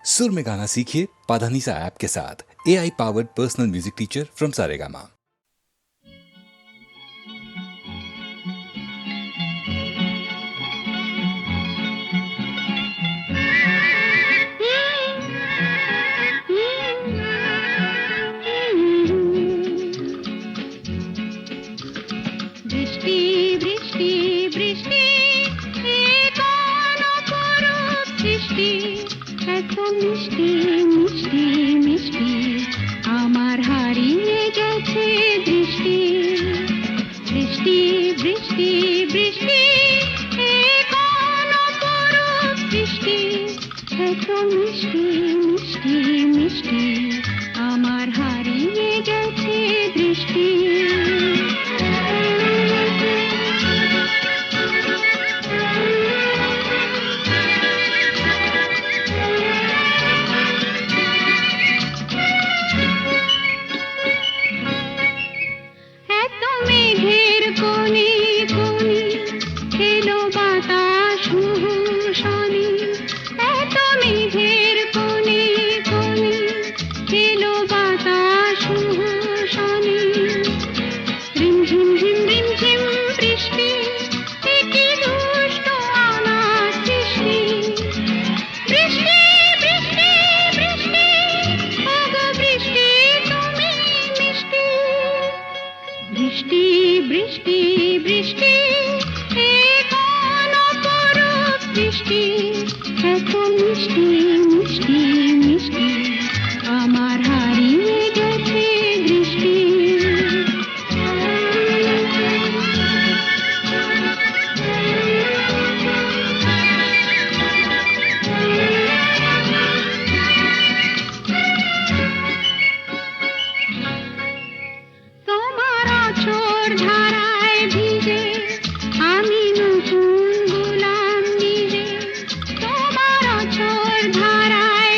सुर में गाना सीखिए पाधानीसा ऐप के साथ। AI powered personal music teacher from Saregama. বৃষ্টি বৃষ্টি বৃষ্টি এ কোন অপরূপ সৃষ্টি, এত মিষ্টি মিষ্টি মিষ্টি আমার হারিয়ে গেছে দৃষ্টি। বৃষ্টি বৃষ্টি বৃষ্টি এ কোন অপরূপ সৃষ্টি, এত মিষ্টি মিষ্টি মিষ্টি আমার হারিয়ে গেছে দৃষ্টি। বৃষ্টি বৃষ্টি বৃষ্টি এ কোন অপরূপ সৃষ্টি, এত মিষ্টি মিষ্টি মিষ্টি আমার হারিয়ে গেছে দৃষ্টি। ধারায় ভিজে আমি নতুন গোলাম নিজে, তোমার অঝোর ধারায়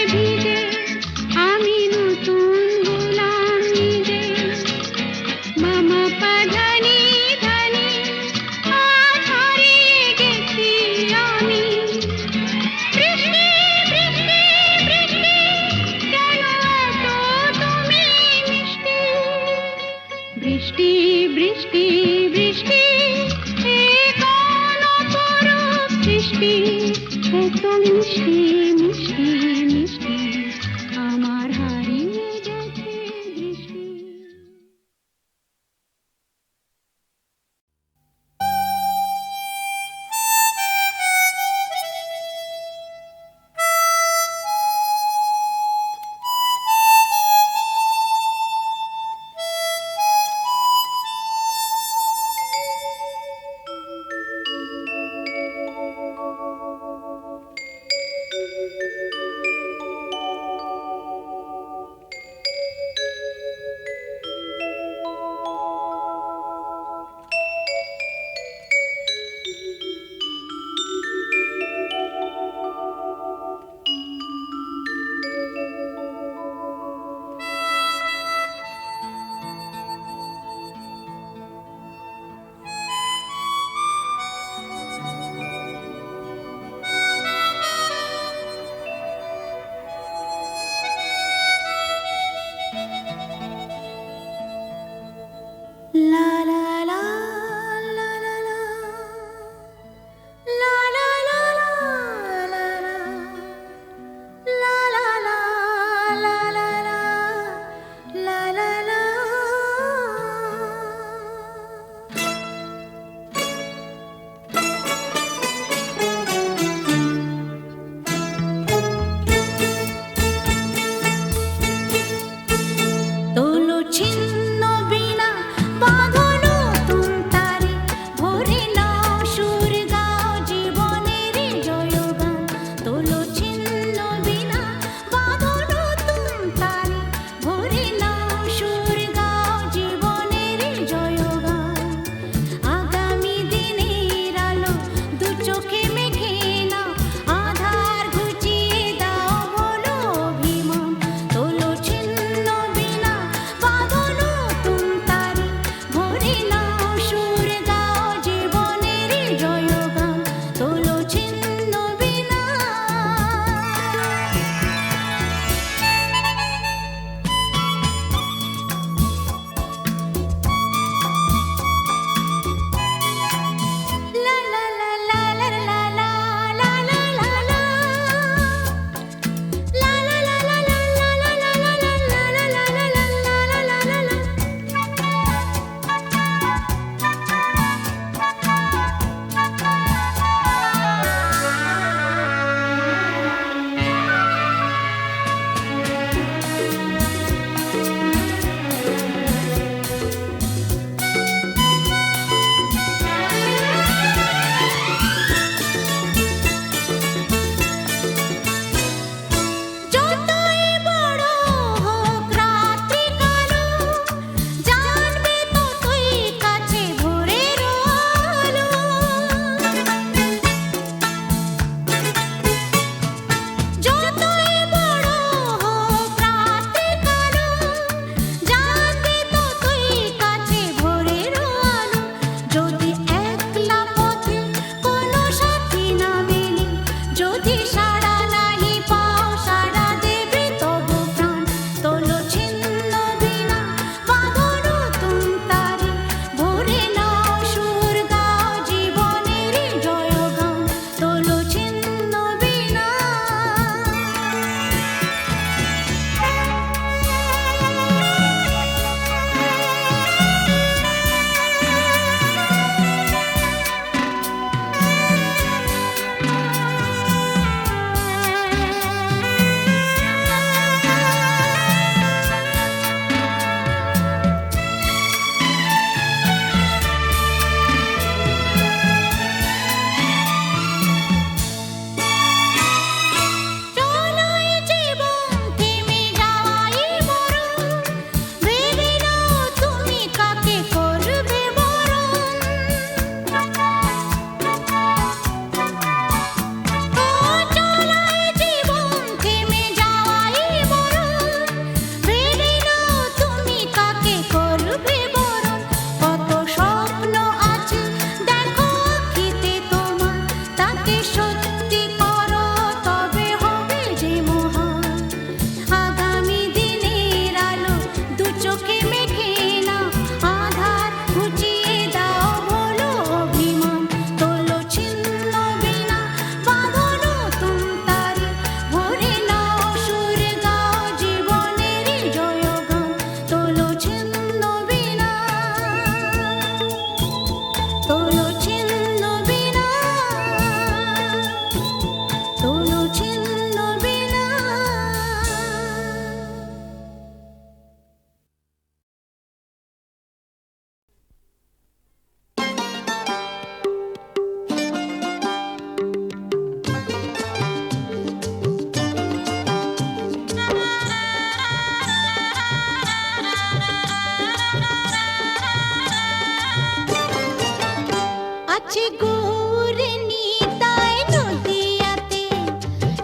আছে গৌর নিতাই নদিয়াতে,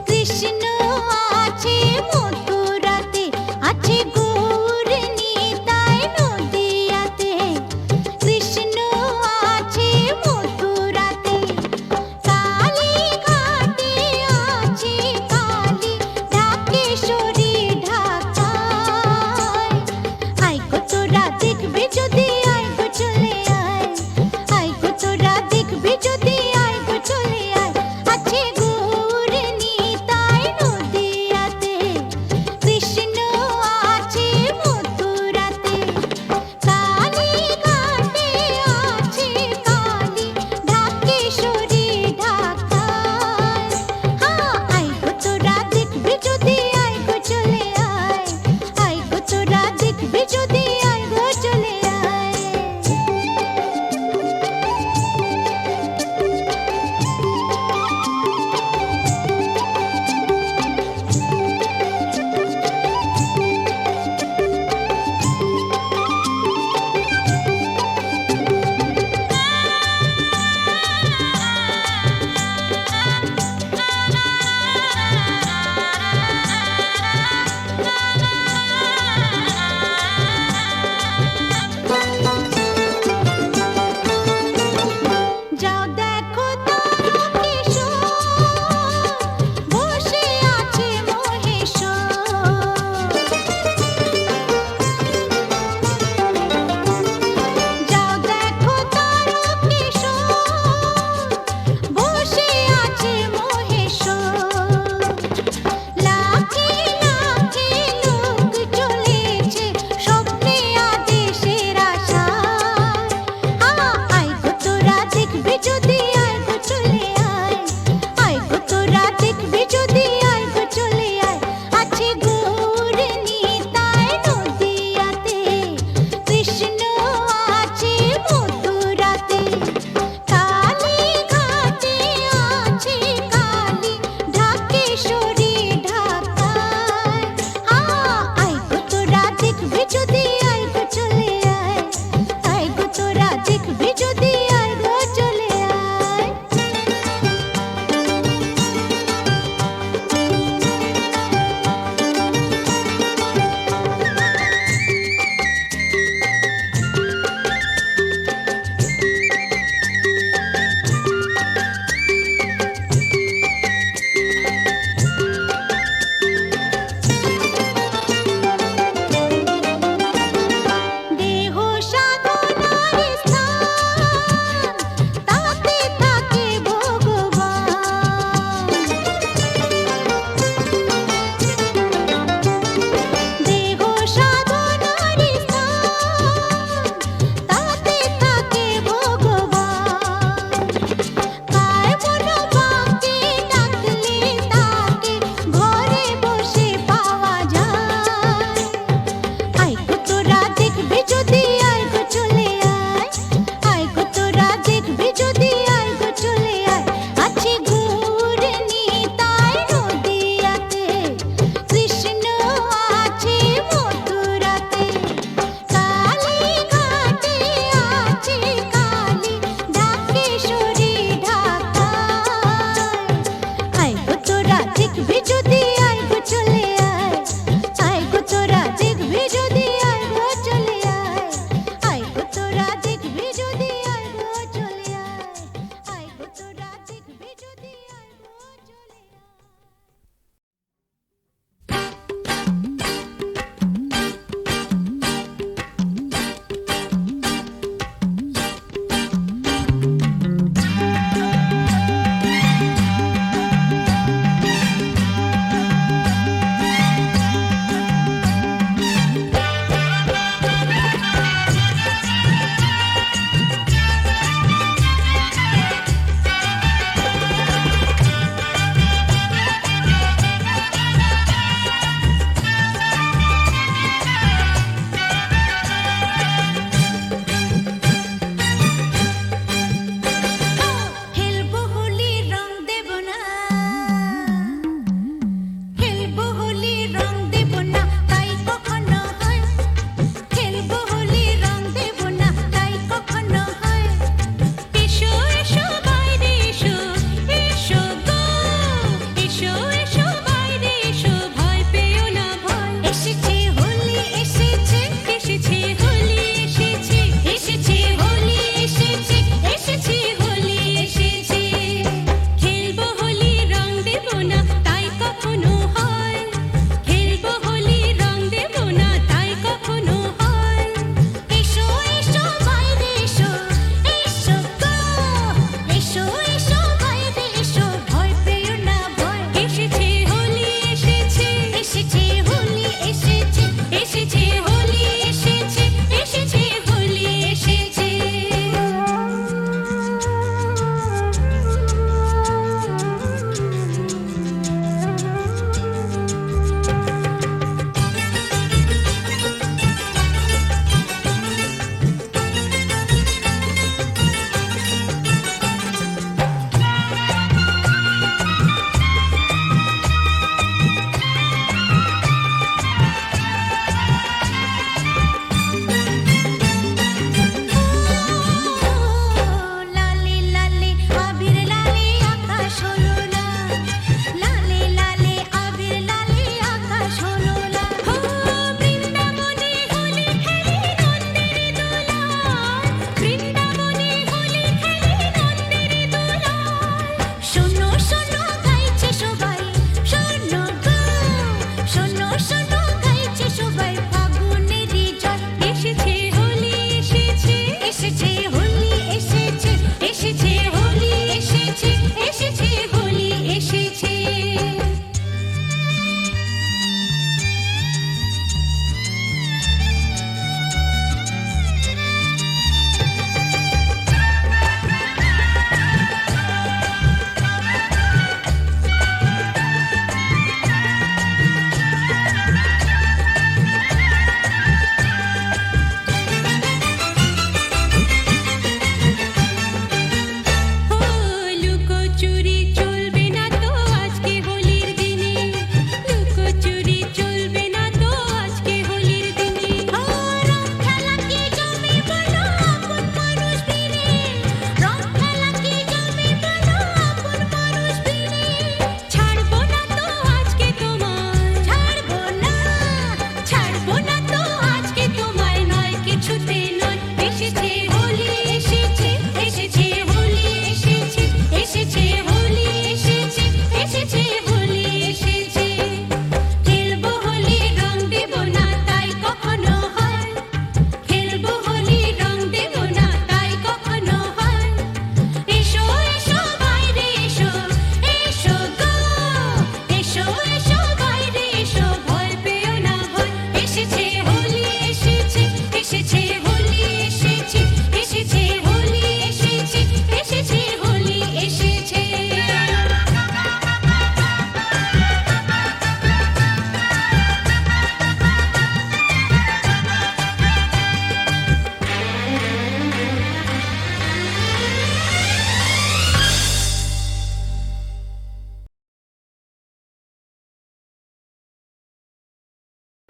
কৃষ্ণ আছে মথুরাতে, আছে গৌর নিতাই নদিয়াতে, কৃষ্ণ আছে মথুরাতে। কালী ঘাটে আছে কালী, ঢাকেশ্বরী ঢাকায়। আয় গো তোরা দেখবে যদি, আয় গো চলে আয়, আয় গো তোরা দেখবে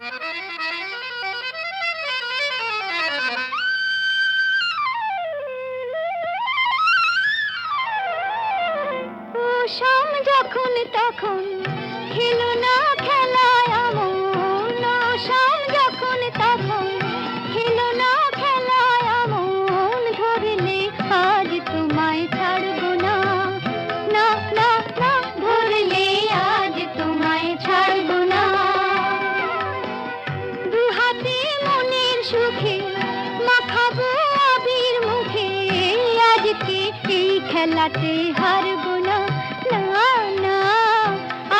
শাম যখন তখন খেলো না খেলায় আমন, শাম যখন তখন খেলো না খেলায় আমন, ধরলে আজ তোমায় ছাড়বো না, না না না, ধরলে আজ তোমায় ছাড়বো না। দু হাতে মনের সুখে মাখাবো আবির মুখে, আজকে এই খেলাতে হারবো না, না না,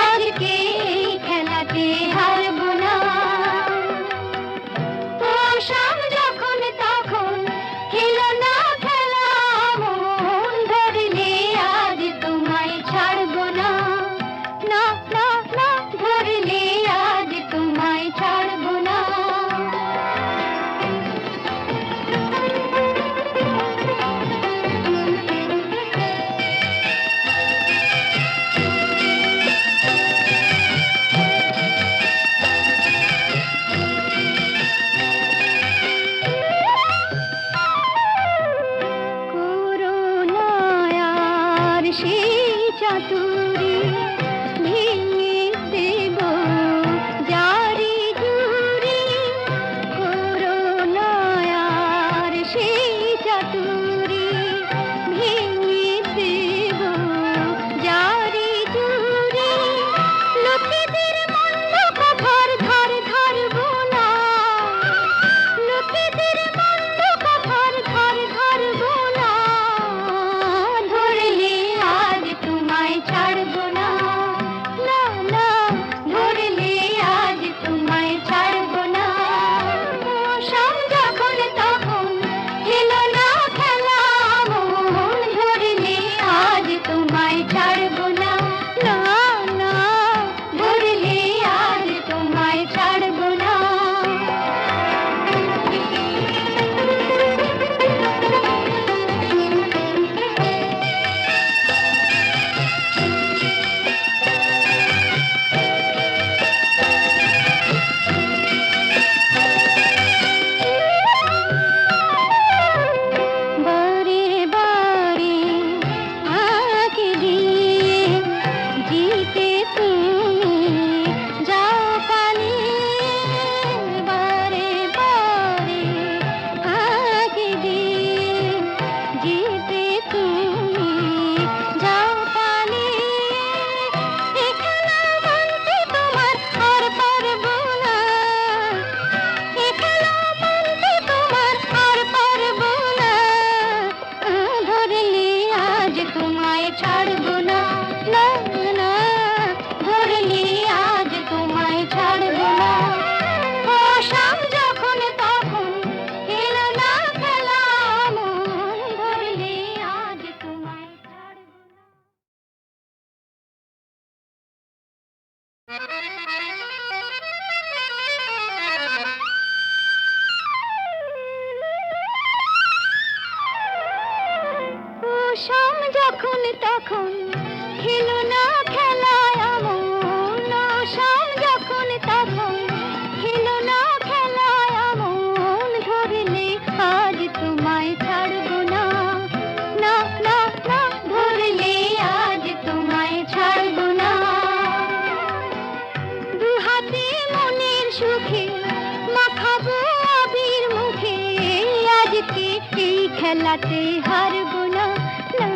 আজকে এই খেলাতে হারবো না। ও শাম যখন তখন খেলো না খেলা মন, ধরলে আজ তোমায় ছাড়বো না, না না না, ধরলে আজ তোমায় ছাড়বো না। করুণায়ার সেই চাতুরী ভেঙে দেব জারি জুড়ি, করুণায়ার সেই চাতুরী ভেঙে দেব জারি জুড়ি, লোকেদের মন্দ কথার ধার ধারবো না, লোকেদের মন্দ কথার ধার ধারবো না, ধরলে আজ তোমায় ছাড়বো না, না না, ধরলে আজ তোমায় ছাড়বো না। ও শাম যখন তখন খেলো না খেলা মন, ধরলে আজ তোমায় ছাড়বো না, না না, ধরলে আজ তোমায় ছাড়বো না। বারে বারে আঁকে দিয়ে জিতে তুমি যাও পালিয়ে, বারে বারে আঁকে দিয়ে জিতে তুমি যাও পালিয়ে, এ খেলা মানতে তোমার আর পারবো না, এ খেলা মানতে তোমার আর পারবো না, ধরলে আজ তোমায় ছাড়বো না, না না, ধরলে আজ তোমায় ছাড়বো না। ও শাম যখন তখন খেলো না খেলা মন, ধরলে আজ তোমায় ছাড়বো না। ও শাম যখন তখন খেলো না খেলায় আমন, শাম যখন তখন খেলো না খেলায় আমন, ধরলে আজ তোমায় ছাড়বো না, না না না, ধরলে আজ তোমায় ছাড়বো না। দু হাতে মনের সুখে মাখাবো আবির মুখে, আজকে এই খেলাতে হারবো না, না